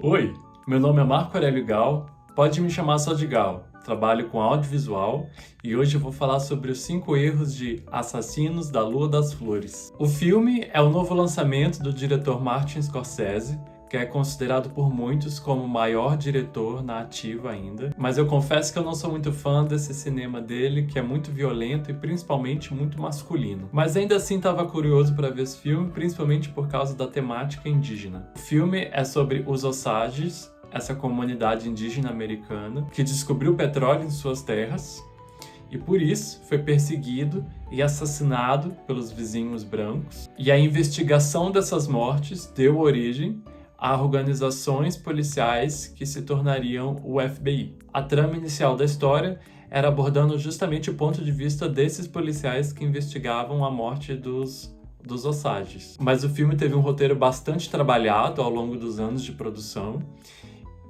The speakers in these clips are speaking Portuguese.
Oi, meu nome é Marco Aurélio Gal, pode me chamar só de Gal. Trabalho com audiovisual e hoje eu vou falar sobre os 5 erros de Assassinos da Lua das Flores. O filme é o novo lançamento do diretor Martin Scorsese, que é considerado por muitos como o maior diretor na ativa ainda, mas eu confesso que eu não sou muito fã desse cinema dele, que é muito violento e principalmente muito masculino. Mas ainda assim estava curioso para ver esse filme, principalmente por causa da temática indígena. O filme é sobre os Osages, essa comunidade indígena americana que descobriu petróleo em suas terras e por isso foi perseguido e assassinado pelos vizinhos brancos. E a investigação dessas mortes deu origem a organizações policiais que se tornariam o FBI. A trama inicial da história era abordando justamente o ponto de vista desses policiais que investigavam a morte dos Osages. Mas o filme teve um roteiro bastante trabalhado ao longo dos anos de produção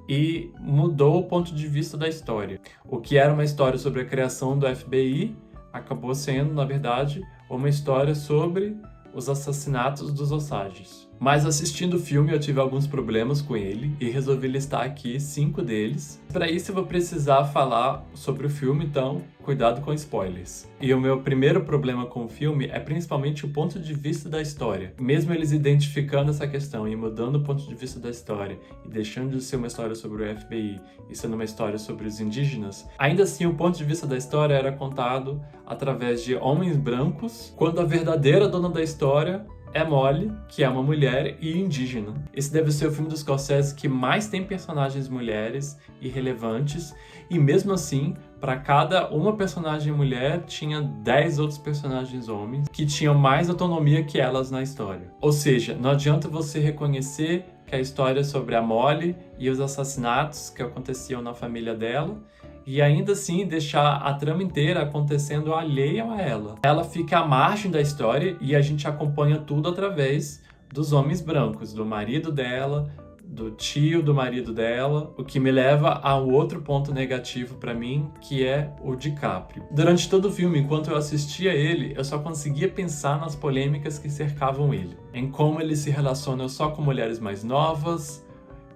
e mudou o ponto de vista da história. O que era uma história sobre a criação do FBI acabou sendo, na verdade, uma história sobre os assassinatos dos Osages. Mas assistindo o filme eu tive alguns problemas com ele e resolvi listar aqui 5 deles. Para isso eu vou precisar falar sobre o filme, então cuidado com spoilers. E o meu primeiro problema com o filme é principalmente o ponto de vista da história. Mesmo eles identificando essa questão e mudando o ponto de vista da história e deixando de ser uma história sobre o FBI e sendo uma história sobre os indígenas, ainda assim o ponto de vista da história era contado através de homens brancos, quando a verdadeira dona da história é Molly, que é uma mulher e indígena. Esse deve ser o filme dos Scorsese que mais tem personagens mulheres e relevantes, e mesmo assim, para cada uma personagem mulher, tinha 10 outros personagens homens que tinham mais autonomia que elas na história. Ou seja, não adianta você reconhecer que a história é sobre a Molly e os assassinatos que aconteciam na família dela, e ainda assim deixar a trama inteira acontecendo alheia a ela. Ela fica à margem da história e a gente acompanha tudo através dos homens brancos, do marido dela, do tio do marido dela, o que me leva a um outro ponto negativo para mim, que é o DiCaprio. Durante todo o filme, enquanto eu assistia ele, eu só conseguia pensar nas polêmicas que cercavam ele, em como ele se relaciona só com mulheres mais novas,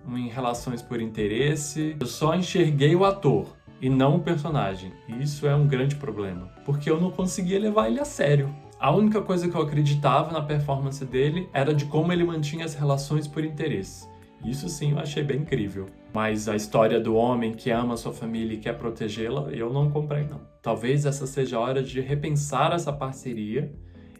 em relações por interesse. Eu só enxerguei o ator e não o personagem. E isso é um grande problema, porque eu não conseguia levar ele a sério. A única coisa que eu acreditava na performance dele era de como ele mantinha as relações por interesse. Isso sim eu achei bem incrível. Mas a história do homem que ama sua família e quer protegê-la, eu não comprei não. Talvez essa seja a hora de repensar essa parceria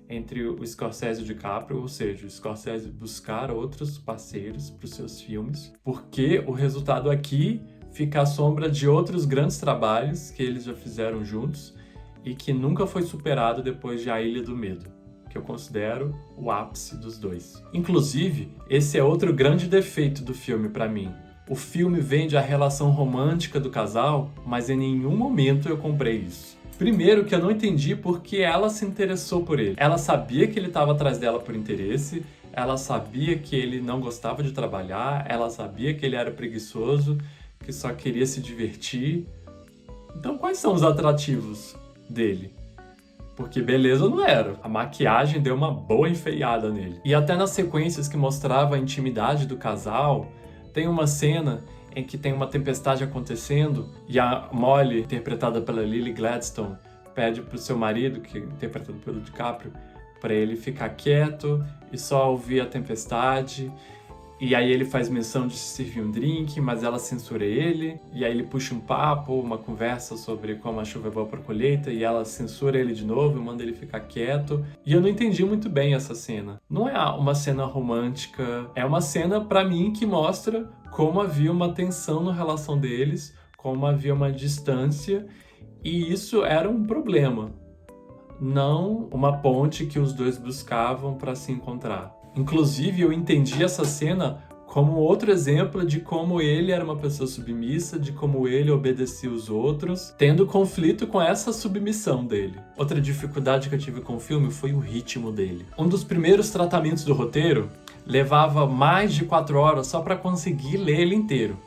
entre o Scorsese e o DiCaprio, ou seja, o Scorsese buscar outros parceiros para os seus filmes, porque o resultado aqui fica à sombra de outros grandes trabalhos que eles já fizeram juntos e que nunca foi superado depois de A Ilha do Medo, que eu considero o ápice dos dois. Inclusive, esse é outro grande defeito do filme para mim. O filme vende a relação romântica do casal, mas em nenhum momento eu comprei isso. Primeiro que eu não entendi por que ela se interessou por ele. Ela sabia que ele estava atrás dela por interesse, ela sabia que ele não gostava de trabalhar, ela sabia que ele era preguiçoso, que só queria se divertir. Então quais são os atrativos dele? Porque beleza não era. A maquiagem deu uma boa enfeiada nele. E até nas sequências que mostrava a intimidade do casal, tem uma cena em que tem uma tempestade acontecendo e a Molly, interpretada pela Lily Gladstone, pede pro seu marido, que é interpretado pelo DiCaprio, para ele ficar quieto e só ouvir a tempestade. E aí ele faz menção de se servir um drink, mas ela censura ele. E aí ele puxa um papo, uma conversa sobre como a chuva é boa para a colheita, e ela censura ele de novo e manda ele ficar quieto. E eu não entendi muito bem essa cena. Não é uma cena romântica, é uma cena, para mim, que mostra como havia uma tensão na relação deles, como havia uma distância, e isso era um problema. Não uma ponte que os dois buscavam para se encontrar. Inclusive, eu entendi essa cena como outro exemplo de como ele era uma pessoa submissa, de como ele obedecia os outros, tendo conflito com essa submissão dele. Outra dificuldade que eu tive com o filme foi o ritmo dele. Um dos primeiros tratamentos do roteiro levava mais de 4 horas só para conseguir ler ele inteiro.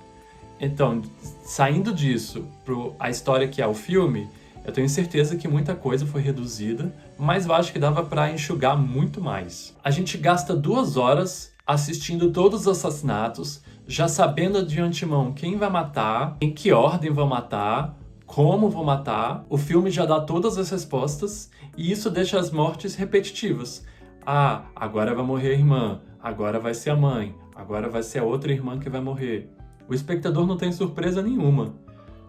Então, saindo disso para a história que é o filme, eu tenho certeza que muita coisa foi reduzida, mas eu acho que dava para enxugar muito mais. A gente gasta 2 horas assistindo todos os assassinatos, já sabendo de antemão quem vai matar, em que ordem vão matar, como vão matar. O filme já dá todas as respostas e isso deixa as mortes repetitivas. Ah, agora vai morrer a irmã, agora vai ser a mãe, agora vai ser a outra irmã que vai morrer. O espectador não tem surpresa nenhuma.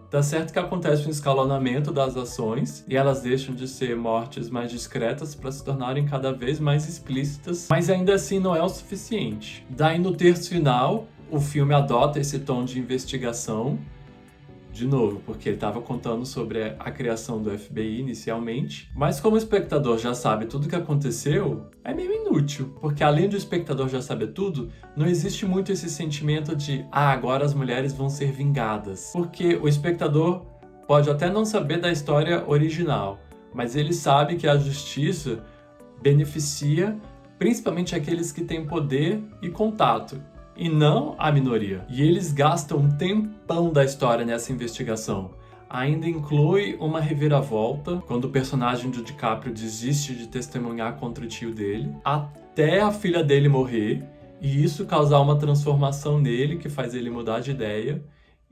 Tá certo que acontece um escalonamento das ações e elas deixam de ser mortes mais discretas para se tornarem cada vez mais explícitas, mas ainda assim não é o suficiente. Daí no terço final, o filme adota esse tom de investigação, de novo, porque ele estava contando sobre a criação do FBI inicialmente, mas como o espectador já sabe tudo o que aconteceu, é meio inútil, porque além do espectador já saber tudo, não existe muito esse sentimento de agora as mulheres vão ser vingadas, porque o espectador pode até não saber da história original, mas ele sabe que a justiça beneficia principalmente aqueles que têm poder e contato, e não a minoria. E eles gastam um tempão da história nessa investigação. Ainda inclui uma reviravolta, quando o personagem do DiCaprio desiste de testemunhar contra o tio dele, até a filha dele morrer, e isso causar uma transformação nele, que faz ele mudar de ideia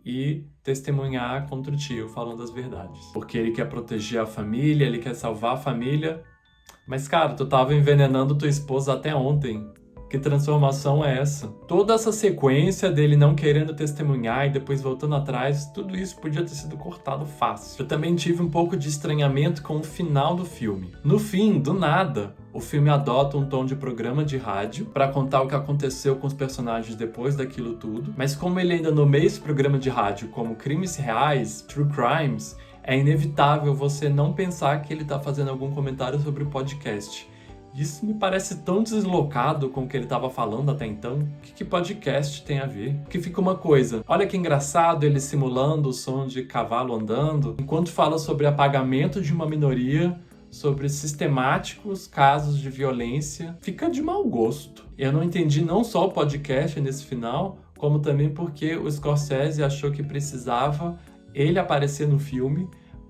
e testemunhar contra o tio, falando as verdades. Porque ele quer proteger a família, ele quer salvar a família. Mas cara, tu tava envenenando tua esposa até ontem. Que transformação é essa? Toda essa sequência dele não querendo testemunhar e depois voltando atrás, tudo isso podia ter sido cortado fácil. Eu também tive um pouco de estranhamento com o final do filme. No fim, do nada, o filme adota um tom de programa de rádio para contar o que aconteceu com os personagens depois daquilo tudo, mas como ele ainda nomeia esse programa de rádio como crimes reais, true crimes, é inevitável você não pensar que ele tá fazendo algum comentário sobre o podcast. Isso me parece tão deslocado com o que ele estava falando até então. O que podcast tem a ver? Porque fica uma coisa, olha que engraçado ele simulando o som de cavalo andando, enquanto fala sobre apagamento de uma minoria, sobre sistemáticos casos de violência. Fica de mau gosto. Eu não entendi não só o podcast nesse final, como também porque o Scorsese achou que precisava ele aparecer no filme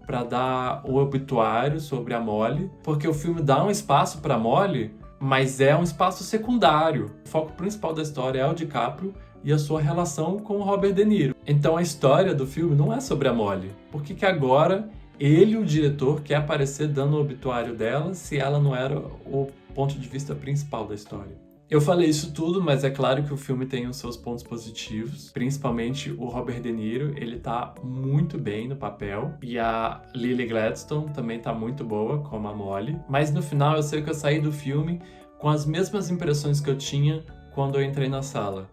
para dar o obituário sobre a Molly, porque o filme dá um espaço para Molly, mas é um espaço secundário. O foco principal da história é o DiCaprio e a sua relação com o Robert De Niro. Então a história do filme não é sobre a Molly. Por que agora ele, o diretor, quer aparecer dando o obituário dela se ela não era o ponto de vista principal da história? Eu falei isso tudo, mas é claro que o filme tem os seus pontos positivos, principalmente o Robert De Niro, ele tá muito bem no papel, e a Lily Gladstone também tá muito boa, como a Molly, mas no final eu sei que eu saí do filme com as mesmas impressões que eu tinha quando eu entrei na sala,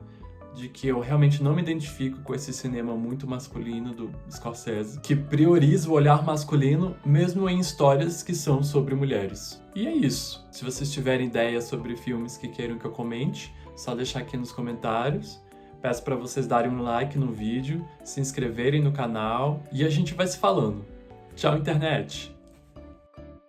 de que eu realmente não me identifico com esse cinema muito masculino do Scorsese, que prioriza o olhar masculino mesmo em histórias que são sobre mulheres. E é isso. Se vocês tiverem ideias sobre filmes que queiram que eu comente, só deixar aqui nos comentários. Peço para vocês darem um like no vídeo, se inscreverem no canal e a gente vai se falando. Tchau, internet!